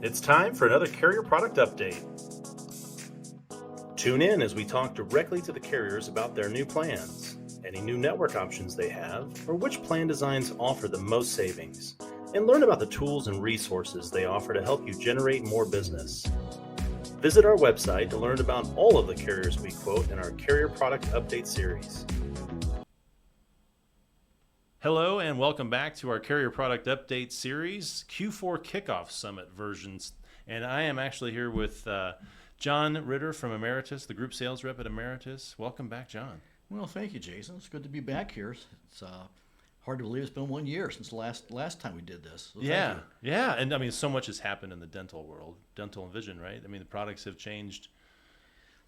It's time for another carrier product update. Tune in as we talk directly to the carriers about their new plans, any new network options they have, or which plan designs offer the most savings, and learn about the tools and resources they offer to help you generate more business. Visit our website to learn about all of the carriers we quote in our Carrier Product Update series. Hello and welcome back to our Carrier Product Update series, Q4 Kickoff Summit versions. And I am actually here with John Ritter from Ameritas, the Group Sales Rep at Ameritas. Welcome back, John. Well, thank you, Jason. It's good to be back here. It's hard to believe it's been 1 year since the last time we did this. So yeah. And I mean, so much has happened in the dental world, dental and vision, right? I mean, the products have changed.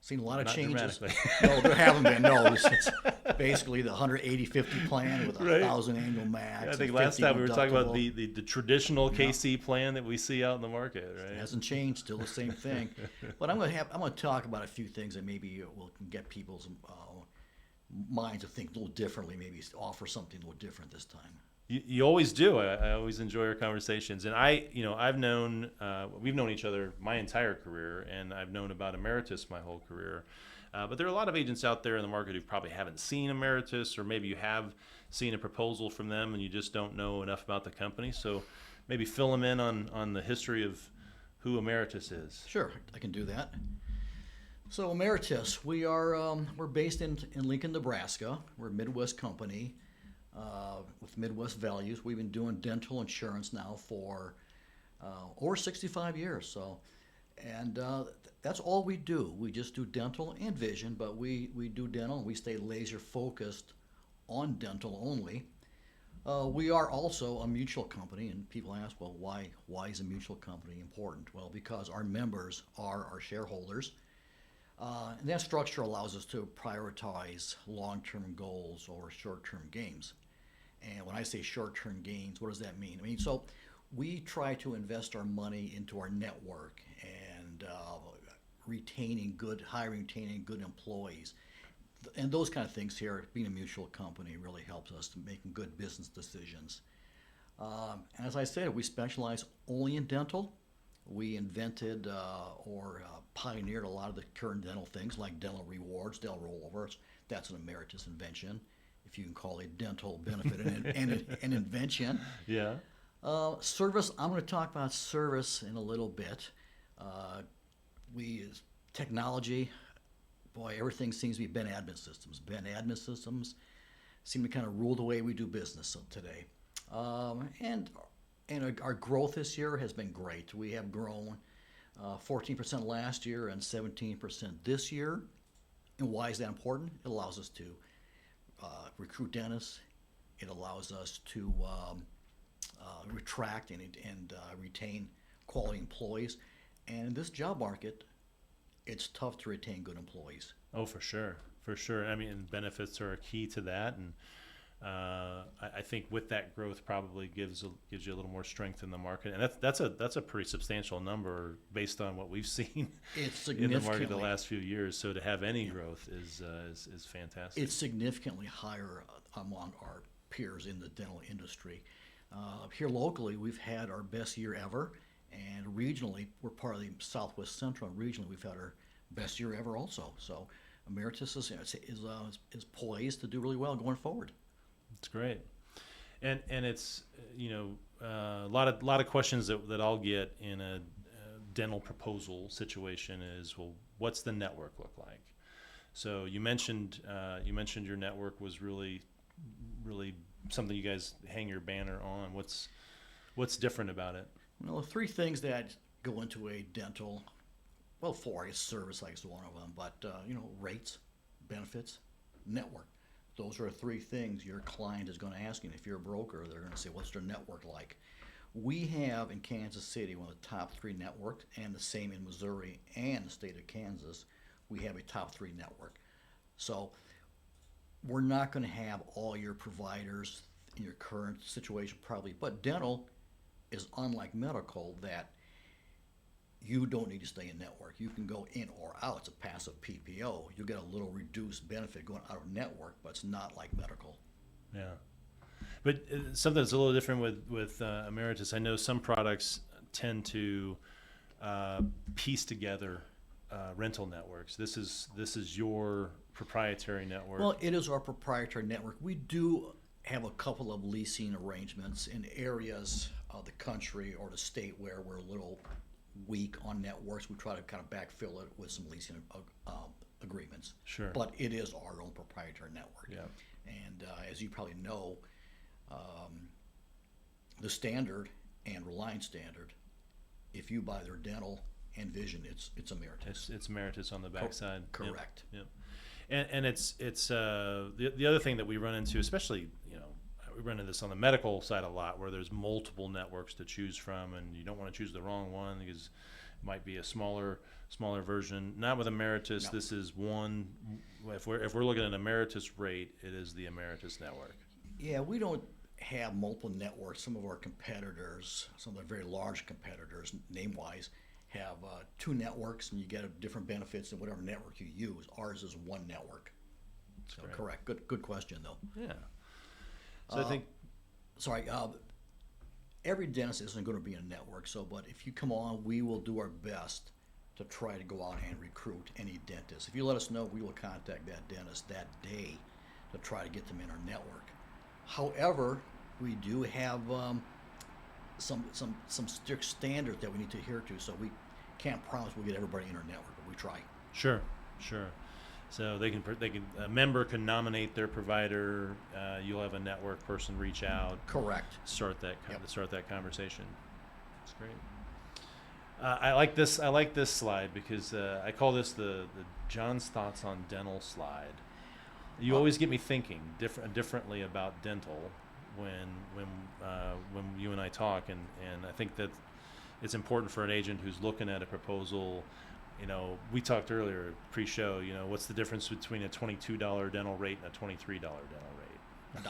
Seen a lot of Not changes. dramatically. No, there haven't been. No, it's basically the 180-50 plan with a Right. 1,000 annual max. I think and last 50 time we were talking about deductible. the traditional KC plan that we see out in the market, It right? hasn't changed. Still the same thing. But I'm going to talk about a few things that maybe will get people's minds to think a little differently. Maybe offer something a little different this time. You always do. I always enjoy our conversations, and I've known we've known each other my entire career, and I've known about Ameritas my whole career. But there are a lot of agents out there in the market who probably haven't seen Ameritas, or maybe you have seen a proposal from them and you just don't know enough about the company. So maybe fill them in on the history of who Ameritas is. Sure, I can do that. So Ameritas, we're based in Lincoln, Nebraska. We're a Midwest company with Midwest values. We've been doing dental insurance now for over 65 years. And that's all we do. We just do dental and vision, but we do dental and we stay laser focused on dental only. We are also a mutual company, and people ask, well, why is a mutual company important? Well, because our members are our shareholders. And that structure allows us to prioritize long-term goals over short-term gains. And when I say short-term gains, what does that mean? I mean, so we try to invest our money into our network and retaining good employees. And those kind of things here, being a mutual company really helps us to making good business decisions. And as I said, we specialize only in dental. We invented or pioneered a lot of the current dental things like dental rewards, dental rollovers. That's an Ameritas invention, if you can call a dental benefit an invention. Yeah. Service, I'm going to talk about service in a little bit. Technology, boy, everything seems to be Ben admin systems. Ben admin systems seem to kind of rule the way we do business today. And our growth this year has been great. We have grown 14% last year and 17% this year. And why is that important? It allows us to recruit dentists. It allows us to attract and retain quality employees. And in this job market, it's tough to retain good employees. Oh, for sure. I mean, benefits are a key to that, and I think with that growth probably gives you a little more strength in the market, and that's a pretty substantial number based on what we've seen in the market the last few years. So to have any growth is fantastic. It's significantly higher among our peers in the dental industry. Here locally, we've had our best year ever, and regionally, we're part of the Southwest Central, and regionally, we've had our best year ever also. So Ameritas is poised to do really well going forward. That's great, and it's a lot of questions that I'll get in a dental proposal situation is, well, what's the network look like? So you mentioned your network was really something you guys hang your banner on. What's different about it? Well, the three things that go into a dental, well, four, I guess service is one of them, but rates, benefits, network. Those are three things your client is going to ask you. And if you're a broker, they're going to say, what's their network like? We have in Kansas City one of the top three networks, and the same in Missouri and the state of Kansas. We have a top three network. So we're not going to have all your providers in your current situation probably, but dental is unlike medical that you don't need to stay in network. You can go in or out. It's a passive PPO. You get a little reduced benefit going out of network, but it's not like medical. Yeah. But something that's a little different with Ameritas. I know some products tend to piece together rental networks. This is your proprietary network. Well, it is our proprietary network. We do have a couple of leasing arrangements in areas of the country or the state where we're a little weak on networks. We try to kind of backfill it with some leasing agreements. Sure. But it is our own proprietary network. Yeah. And as you probably know, the Standard and Reliance Standard, if you buy their dental and vision, it's Ameritas. It's Ameritas on the backside. Correct. Yep. And it's the other thing that we run into, especially we run into this on the medical side a lot, where there's multiple networks to choose from, and you don't want to choose the wrong one because it might be a smaller version. Not with Ameritas. No. This is one. If we're looking at an Ameritas rate, it is the Ameritas network. Yeah, we don't have multiple networks. Some of our competitors, some of the very large competitors, name-wise, have 2 networks, and you get different benefits in whatever network you use. Ours is one network. So correct. Good question, though. Yeah. So I think. Sorry. Every dentist isn't going to be in a network. But if you come on, we will do our best to try to go out and recruit any dentist. If you let us know, we will contact that dentist that day to try to get them in our network. However, we do have some strict standards that we need to adhere to, so we can't promise we'll get everybody in our network, but we try. Sure. So a member can nominate their provider. You'll have a network person reach out. Correct. Start that conversation. That's great. I like this slide because I call this the John's thoughts on dental slide. You always get me thinking differently about dental when you and I talk, and I think that it's important for an agent who's looking at a proposal. We talked earlier pre-show. What's the difference between a $22 dental rate and a $23 dental rate?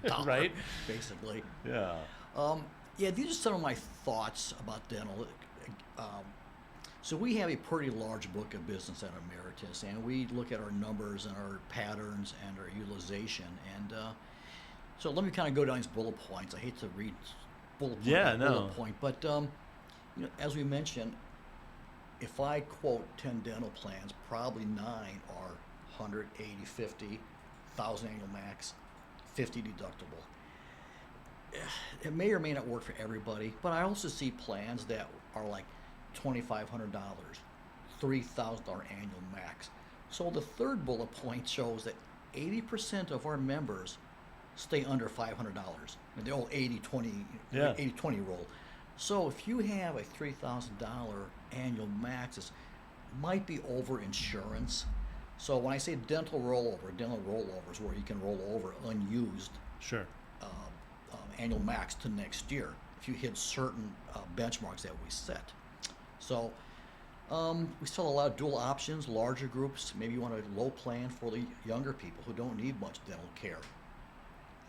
$1. Right? Basically. Yeah. Yeah. These are some of my thoughts about dental. So we have a pretty large book of business at Ameritas, and we look at our numbers and our patterns and our utilization. And so let me kind of go down these bullet points. I hate to read bullet point, but as we mentioned, if I quote 10 dental plans, probably 9 are 180, 50, 1,000 annual max, 50 deductible. It may or may not work for everybody, but I also see plans that are like $2,500, $3,000 annual max. So the third bullet point shows that 80% of our members stay under $500. The old 80-20 rule. So if you have a $3,000 annual max, it might be over insurance. So when I say dental rollovers where you can roll over unused annual max to next year if you hit certain benchmarks that we set. So we sell a lot of dual options, larger groups. Maybe you want a low plan for the younger people who don't need much dental care.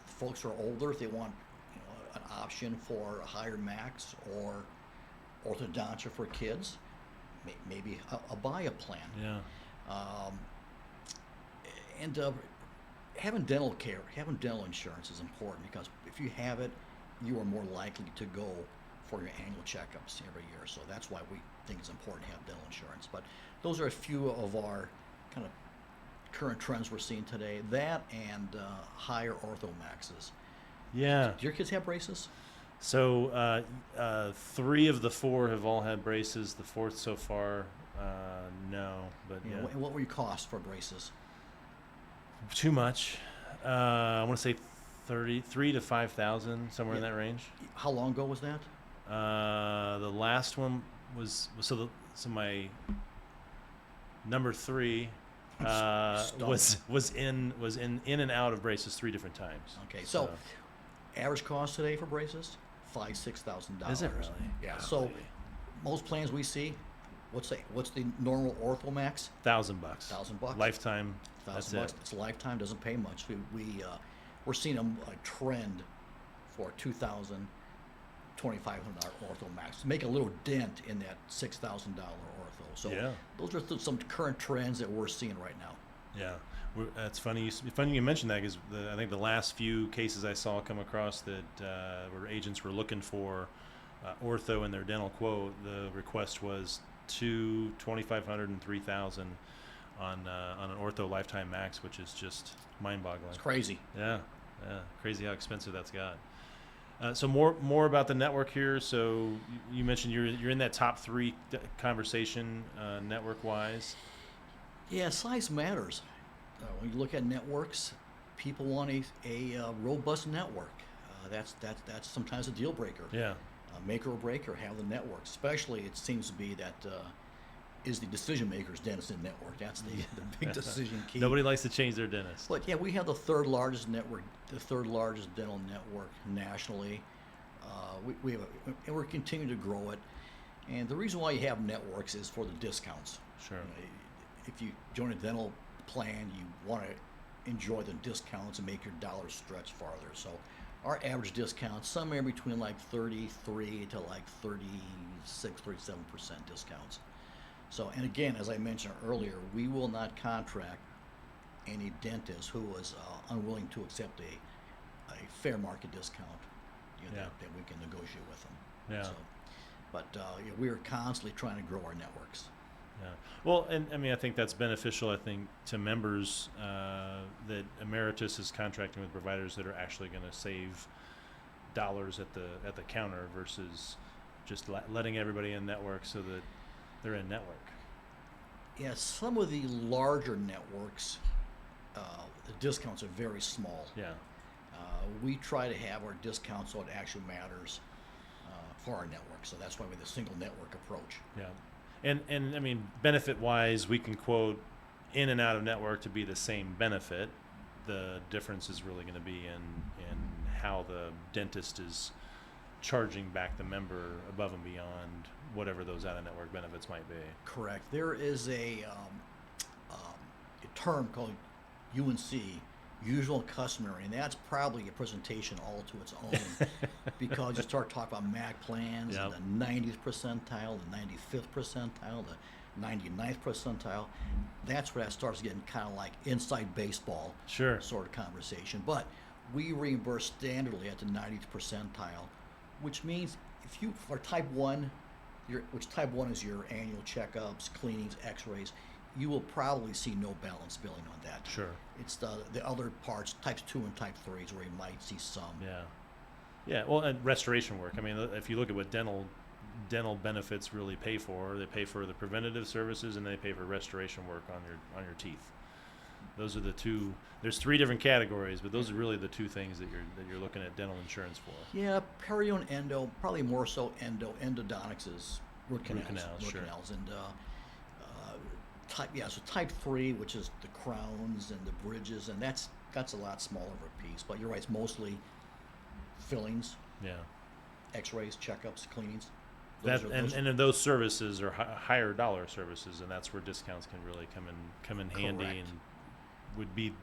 Folks who are older, if they want an option for a higher max or orthodontia for kids, maybe a BIA plan. Yeah. And having dental insurance is important because if you have it, you are more likely to go for your annual checkups every year. So that's why we think it's important to have dental insurance. But those are a few of our kind of current trends we're seeing today. That and higher ortho maxes. Yeah. Do your kids have braces? So 3 of the 4 have all had braces. The 4th so far, no. But yeah. And what were your costs for braces? Too much. I want to say $3,000 to $5,000, somewhere in that range. How long ago was that? The last one was so my number 3 was in and out of braces 3 different times. Okay, so average cost today for braces, $5,000-$6,000. Is it really? Yeah. So most plans we see, what's the normal ortho max? $1,000. $1,000. Lifetime. That's $1,000. it. It's a lifetime. Doesn't pay much. We're seeing a trend for $2,000, $2,500 ortho max to make a little dent in that $6,000 ortho. So those are some current trends that we're seeing right now. Yeah. That's funny. You mentioned that because I think the last few cases I saw come across that where agents were looking for ortho in their dental quote, the request was $2,500 and $3,000 on an ortho lifetime max, which is just mind-boggling. It's crazy. Yeah, crazy how expensive that's got. So more about the network here. So you mentioned you're in that top three conversation network-wise. Yeah, size matters. When you look at networks, people want a robust network. That's sometimes a deal breaker. Yeah. Make or breaker, have the network. Especially, it seems to be that is the decision makers dentist in network. That's the big decision key. Nobody likes to change their dentist. But yeah, we have the third largest network, the third largest dental network nationally. We have and we're continuing to grow it. And the reason why you have networks is for the discounts. Sure. If you join a dental plan, you want to enjoy the discounts and make your dollars stretch farther. So our average discount somewhere between like 33 to like 36, 37% discounts. So, and again, as I mentioned earlier, we will not contract any dentist who is unwilling to accept a fair market discount, that we can negotiate with them. Yeah. So, but we are constantly trying to grow our networks. Yeah. Well, and I mean, I think that's beneficial. I think to members that Ameritas is contracting with providers that are actually going to save dollars at the counter versus just letting everybody in network so that they're in network. Yeah, some of the larger networks, the discounts are very small. Yeah. We try to have our discounts so it actually matters for our network. So that's why we have the single network approach. Yeah. And I mean, benefit-wise, we can quote in and out of network to be the same benefit. The difference is really going to be in how the dentist is charging back the member above and beyond whatever those out-of-network benefits might be. Correct. There is a term called UNC, usual and customary, and that's probably a presentation all to its own because you start talking about MAC plans, Yep. and the 90th percentile, the 95th percentile, the 99th percentile. That's where that starts getting kind of like inside baseball Sure. sort of conversation. But we reimburse standardly at the 90th percentile, which means if you, for type 1, which type 1 is your annual checkups, cleanings, x-rays, you will probably see no balance billing on that. Sure. It's the other parts, types 2 and type 3s, where you might see some. Yeah. Yeah. Well, and restoration work. I mean, if you look at what dental benefits really pay for, they pay for the preventative services and they pay for restoration work on your teeth. Those are the two. There's 3 different categories, but those are really the 2 things that you're looking at dental insurance for. Yeah, perio and endo, probably more so endo. Endodontics is root canals. Sure. And so type 3, which is the crowns and the bridges, and that's a lot smaller of a piece. But you're right, it's mostly fillings, Yeah. x-rays, checkups, cleanings. And those services are higher dollar services, and that's where discounts can really come in handy. Correct. And would be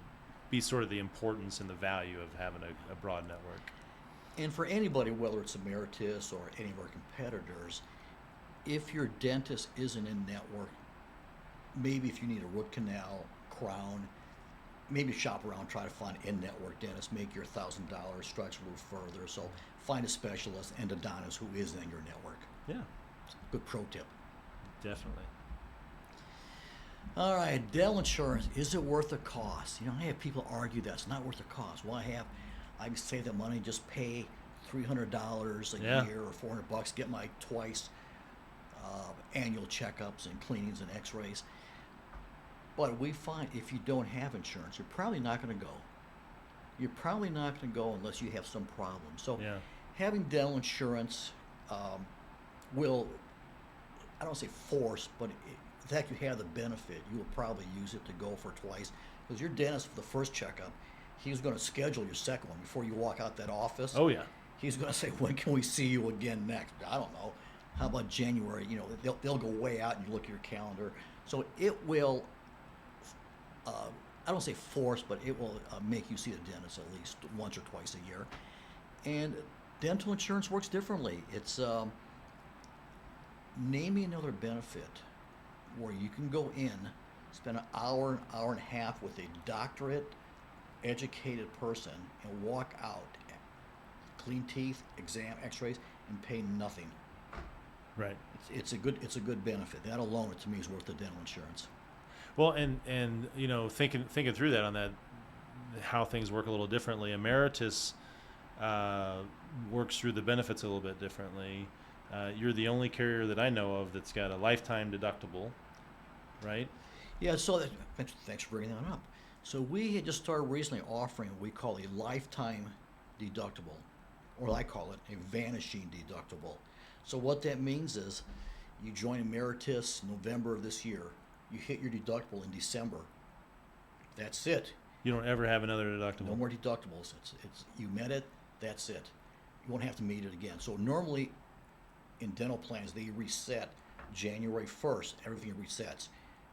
sort of the importance and the value of having a broad network. And for anybody, whether it's Ameritas or any of our competitors, if your dentist isn't in network, maybe if you need a root canal, crown, maybe shop around, try to find in-network dentist, make your $1,000 stretch a little further. So find a specialist, endodontist, who is in your network. Yeah, Good pro tip. definitely. All right, dental insurance, is it worth the cost? I have people argue that it's not worth the cost. Well, I can save that money, just pay $300 a year or $400, get my twice annual checkups and cleanings and x-rays. But we find if you don't have insurance, you're probably not going to go. You're probably not going to go unless you have some problem. So having dental insurance will, I don't say force, but the fact you have the benefit, you will probably use it to go for twice. Because your dentist, for the first checkup, he's going to schedule your second one before you walk out that office. Oh, yeah. He's going to say, when can we see you again next? I don't know. How about January? They'll go way out and you look at your calendar. So it will, I don't say force, but it will make you see the dentist at least once or twice a year. And dental insurance works differently. It's name me another benefit where you can go in, spend an hour and a half with a doctorate, educated person, and walk out, clean teeth, exam, x-rays, and pay nothing. Right. It's a good benefit. That alone, to me, is worth the dental insurance. Well, and thinking through that on that, how things work a little differently. Ameritas uh, works through the benefits a little bit differently. You're the only carrier that I know of that's got a lifetime deductible, right? Yeah, so thanks for bringing that up. So we had just started recently offering what we call a lifetime deductible, or I call it a vanishing deductible. So what that means is you join Ameritas November of this year, you hit your deductible in December. That's it. You don't ever have another deductible. No more deductibles. It's you met it, that's it. You won't have to meet it again. So normally in dental plans they reset January 1st, everything resets.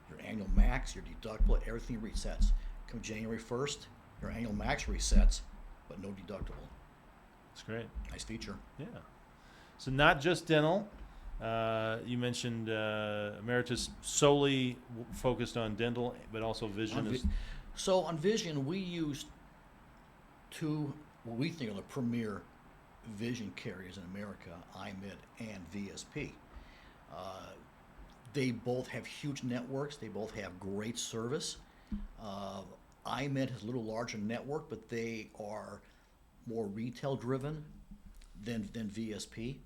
Your annual max, your deductible, everything resets. Come January 1st, your annual max resets, but no deductible. That's great. Nice feature. Yeah. So not just dental. You mentioned Ameritas solely focused on dental, but also vision. So on vision, we use two, what we think are the premier vision carriers in America, iMed and VSP. They both have huge networks. They both have great service. iMed has a little larger network, but they are more retail driven than VSP.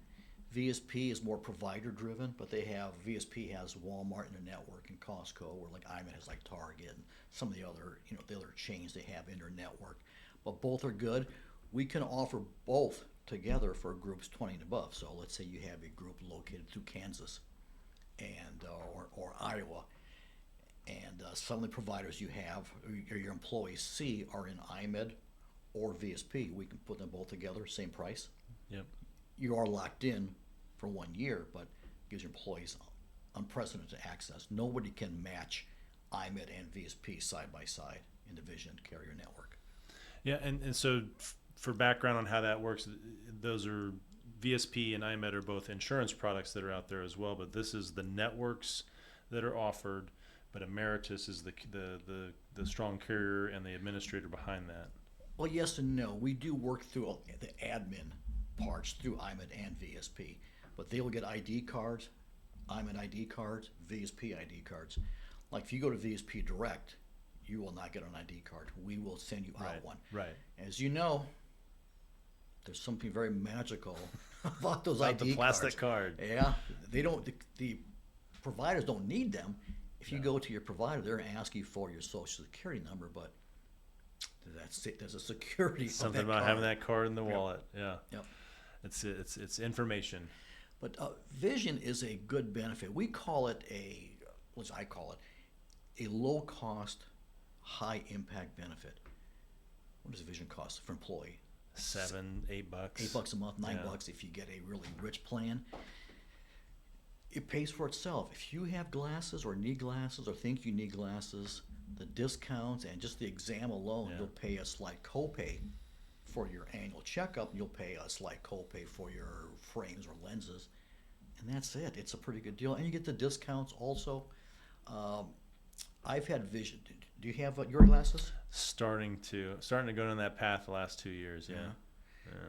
VSP is more provider driven, but VSP has Walmart in their network and Costco, or like iMed has like Target and some of the other chains they have in their network. But both are good. We can offer both together for groups 20 and above. So let's say you have a group located through Kansas and or Iowa, and some of the providers you have or your employees see are in iMed or VSP. We can put them both together, same price. Yep. You are locked in for 1 year, but gives your employees unprecedented access. Nobody can match iMed and VSP side by side in the vision carrier network. Yeah, and so for background on how that works, those are VSP and iMed are both insurance products that are out there as well, but this is the networks that are offered, but Ameritas is the strong carrier and the administrator behind that. Well, yes and no. We do work through the admin parts through iMed and VSP, but they will get ID cards, iMed ID cards, VSP ID cards. Like if you go to VSP Direct, you will not get an ID card. We will send you out one. Right. As you know, there's something very magical about those About ID the plastic cards. card. Yeah, they don't. The providers don't need them. If you go to your provider, they're going to ask you for your social security number, but that's it. There's a security. Something about having that card in the wallet. Yeah. Yep. It's information. But vision is a good benefit. We call it I call it a low-cost, high-impact benefit. What does vision cost for an employee? $7, $8. $8 a month, $9 if you get a really rich plan. It pays for itself. If you have glasses or need glasses or think you need glasses, the discounts and just the exam alone, you'll pay a slight copay for your annual checkup. You'll pay a slight copay for your frames or lenses, and that's it. It's a pretty good deal, and you get the discounts also. I've had vision. Do you have your glasses? Starting to go down that path the last 2 years. Yeah.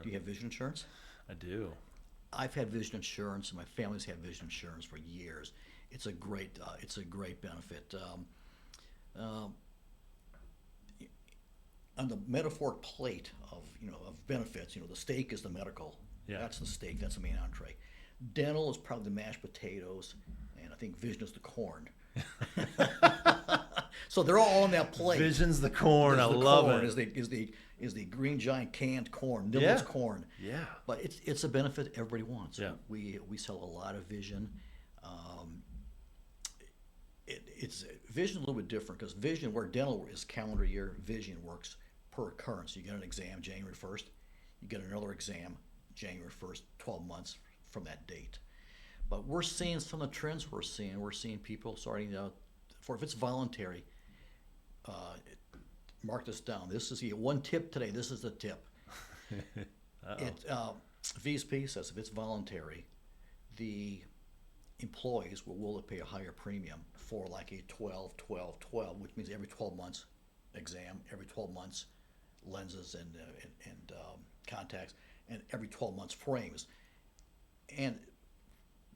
Do you have vision insurance? I do. I've had vision insurance, and my family's had vision insurance for years. It's a great benefit. On the metaphoric plate of benefits, the steak is the medical. Yeah. That's the steak. That's the main entree. Dental is probably the mashed potatoes, and I think vision is the corn. So they're all on that plate. Vision's the corn. I love it. Is the Green Giant canned corn, Nibbles corn. Yeah. But it's a benefit everybody wants. Yeah. We sell a lot of vision. It's vision a little bit different because vision, where dental is calendar year, vision works per occurrence. You get an exam January 1st, you get another exam January 1st, 12 months from that date. But we're seeing some of the trends we're seeing. We're seeing people starting out if it's voluntary. Mark this down. This is one tip today. This is the tip. VSP says if it's voluntary, the employees will willing to pay a higher premium for like a 12-12-12, which means every 12 months exam, every 12 months lenses and contacts, and every 12 months frames. And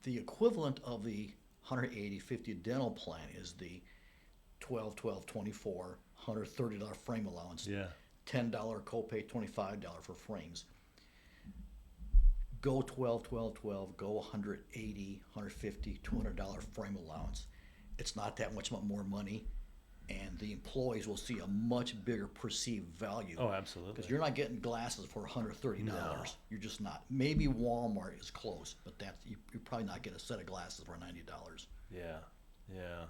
the equivalent of the 180/50 dental plan is the 12/12/24 $130 frame allowance, Yeah. $10 copay, $25 for frames. Go 12/12/12, go 180, 150, $200 frame allowance. It's not that much more money, and the employees will see a much bigger perceived value. Oh, absolutely. Because you're not getting glasses for $130. No. You're just not. Maybe Walmart is close, but you're probably not getting a set of glasses for $90. Yeah, yeah,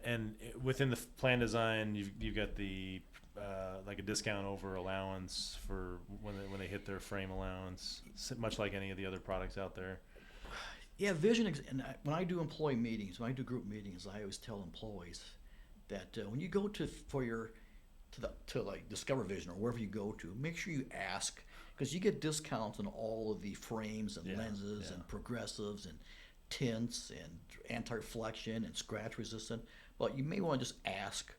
and within the plan design, you've got the like a discount over allowance for when they hit their frame allowance, much like any of the other products out there. Yeah, and when I do employee meetings, when I do group meetings, I always tell employees that when you go to like Discover Vision or wherever you go to, make sure you ask, because you get discounts on all of the frames and lenses and progressives and tints and anti-reflection and scratch resistant. But you may want to just ask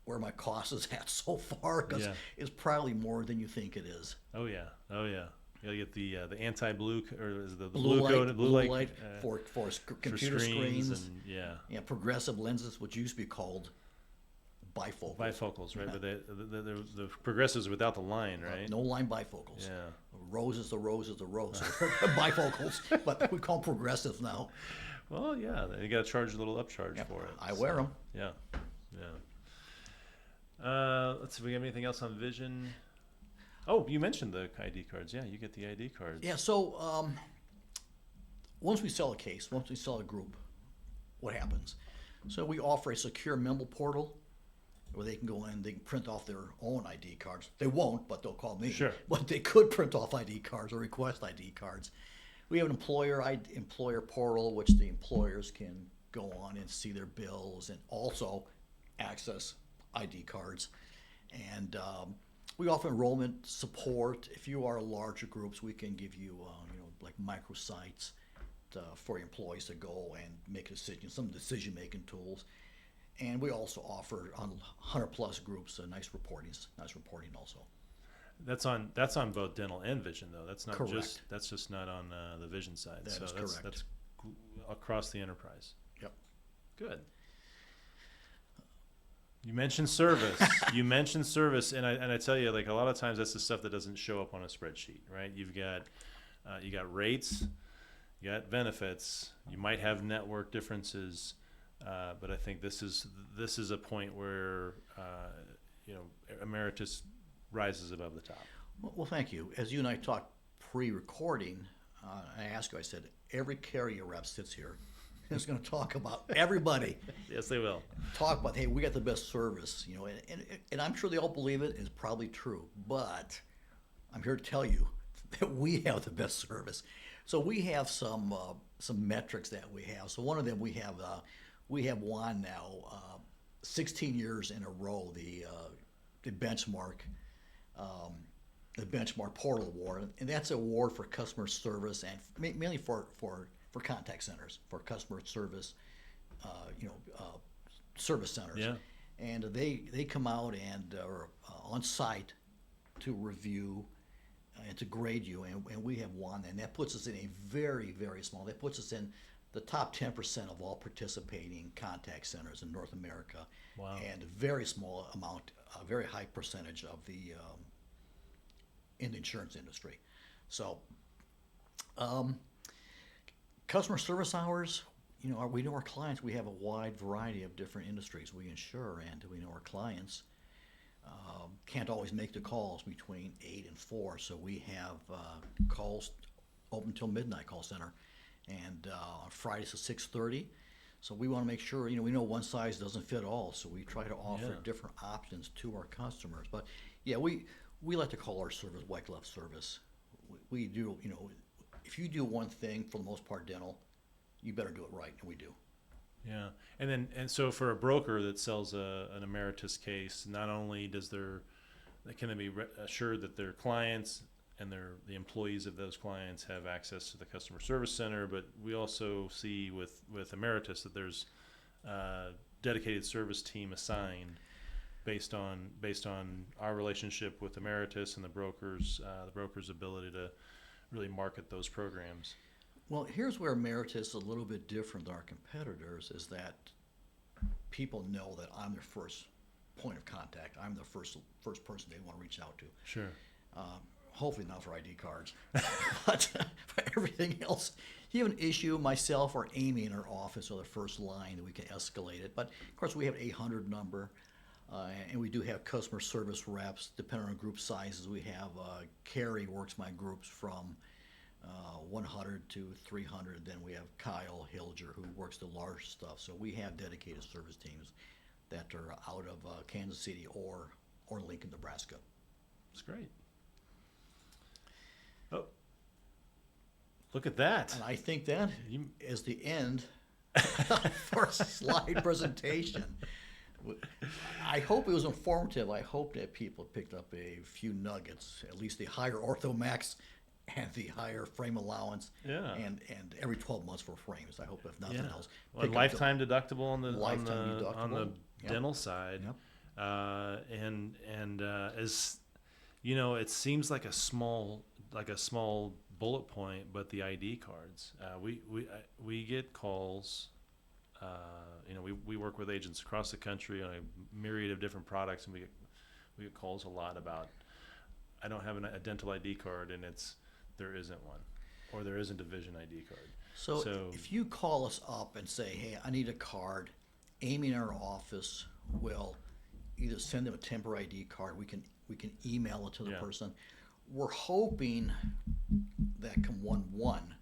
where my cost is at so far, because it's probably more than you think it is. Oh yeah, oh yeah. You get the anti-blue, or is it the blue light light for computer screens and progressive lenses, which used to be called bifocals. Bifocals, right? But the progressives without the line, right? No line bifocals. Yeah. Rose is the rose. Bifocals, but we call them progressives now. Well, yeah, you got to charge a little upcharge for it. I wear them. Yeah, yeah. Let's see, we have anything else on vision? Oh, you mentioned the ID cards. Yeah, you get the ID cards. Yeah, so once we sell a case, once we sell a group, what happens? So we offer a secure member portal where they can go in, they can print off their own ID cards. They won't, but they'll call me. Sure. But they could print off ID cards or request ID cards. We have an employer portal, which the employers can go on and see their bills and also access ID cards. And we offer enrollment support. If you are larger groups, we can give you, like microsites for your employees to go and make decisions, some decision-making tools. And we also offer on 100+ groups nice reporting also. That's on both dental and vision, though. That's not correct. That's just not on the vision side. That is that's correct. That's across the enterprise. Yep. Good. You mentioned service. And I tell you, like, a lot of times that's the stuff that doesn't show up on a spreadsheet, right? You got rates, you got benefits, you might have network differences, but I think this is a point where Ameritas rises above the top. Well, thank you. As you and I talked pre-recording, I asked you, I said, every carrier rep sits here is going to talk about everybody. Yes, they will. Talk about, hey, we got the best service, and I'm sure they all believe it. It's probably true, but I'm here to tell you that we have the best service. So we have some metrics that we have. So one of them we have won now 16 years in a row the benchmark. The Benchmark Portal Award, and that's an award for customer service and mainly for contact centers, for customer service, service centers. Yeah. And they come out and are on site to review and to grade you, and we have won, and that puts us in a very, very small. That puts us in the top 10% of all participating contact centers in North America. Wow. And a very small amount, a very high percentage of the in the insurance industry. So, customer service hours, we know our clients. We have a wide variety of different industries we insure, and we know our clients can't always make the calls between 8 and 4. So we have calls open till midnight, call center, and on Fridays at 6:30. So we want to make sure, we know one size doesn't fit all. So we try to offer different options to our customers. But yeah, we like to call our service white glove service. We do, if you do one thing, for the most part, dental, you better do it right, and we do. Yeah, and so for a broker that sells an Ameritas case, not only can they be assured that their clients and the employees of those clients have access to the customer service center, but we also see with Ameritas that there's a dedicated service team assigned based on our relationship with Ameritas and the broker's ability to really market those programs. Well, here's where Ameritas is a little bit different than our competitors, is that people know that I'm their first point of contact. I'm the first person they want to reach out to. Sure. Hopefully not for ID cards, but for everything else. You have an issue, myself or Amy in our office are the first line that we can escalate it. But of course, we have an 800 number, and we do have customer service reps. Depending on group sizes, we have Carrie works my groups from 100 to 300. Then we have Kyle Hilger who works the large stuff. So we have dedicated service teams that are out of Kansas City or Lincoln, Nebraska. That's great. Oh, look at that. And I think that is the end of our slide presentation. I hope it was informative. I hope that people picked up a few nuggets, at least the higher orthomax and the higher frame allowance, Yeah. and every 12 months for frames. I hope, if nothing else, Well, pick up lifetime deductible on the Lifetime on the deductible. Yep. dental side. Yep. And as you know, it seems like a small bullet point, but the ID cards. We get calls. We work with agents across the country on a myriad of different products, and we get calls a lot about, I don't have a dental ID card, and there isn't one, or there isn't a vision ID card. So if you call us up and say, hey, I need a card, Amy in our office will either send them a temporary ID card, we can email it to the person. We're hoping that come 1/1,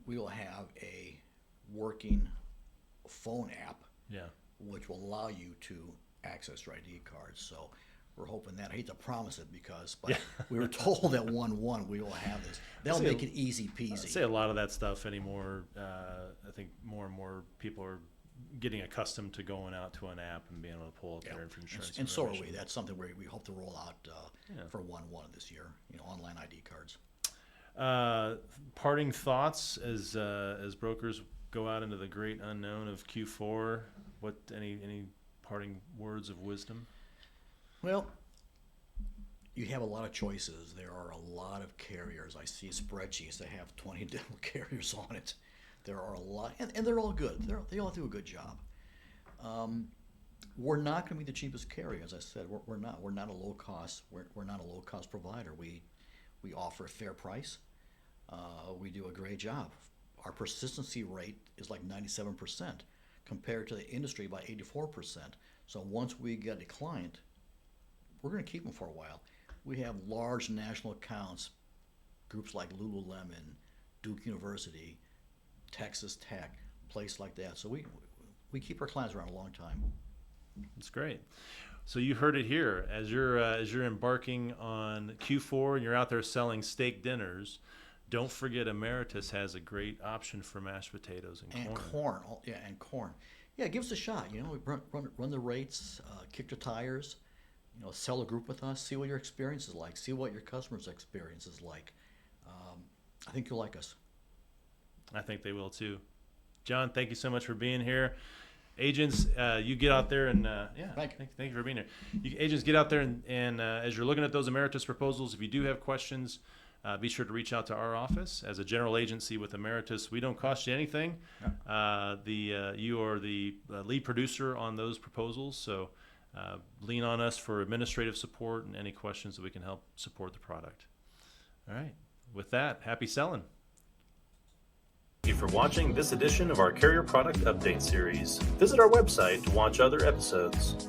we will have a working phone app, which will allow you to access your ID cards. So we're hoping that. I hate to promise it but we were told that 1/1 we will have this. That'll make it easy peasy. I'd say a lot of that stuff anymore. I think more and more people are getting accustomed to going out to an app and being able to pull up their insurance. And so are we. That's something we hope to roll out for 1/1 this year. Online ID cards. Parting thoughts as brokers go out into the great unknown of Q4. What any parting words of wisdom? Well, you have a lot of choices. There are a lot of carriers. I see spreadsheets that have 20 dental carriers on it. There are a lot, and they're all good. They all do a good job. We're not going to be the cheapest carrier, as I said. We're not. We're not a low cost. We're not a low cost provider. We offer a fair price. We do a great job. Our persistency rate is like 97% compared to the industry by 84%. So once we get a client, we're going to keep them for a while. We have large national accounts, groups like Lululemon, Duke University, Texas Tech, place like that. So we keep our clients around a long time. That's great. So you heard it here. As you're embarking on Q4 and you're out there selling steak dinners, don't forget Ameritas has a great option for mashed potatoes and corn. And corn. Yeah, give us a shot. Run the rates, kick the tires. Sell a group with us. See what your experience is like. See what your customers' experience is like. I think you'll like us. I think they will too. John, thank you so much for being here. Agents, you get out there and thank you for being here. Agents, get out there and as you're looking at those Ameritas proposals, if you do have questions, be sure to reach out to our office. As a general agency with Ameritas, we don't cost you anything. You are the lead producer on those proposals, so lean on us for administrative support and any questions that we can help support the product. All right. With that, happy selling. Thank you for watching this edition of our Carrier Product Update Series. Visit our website to watch other episodes.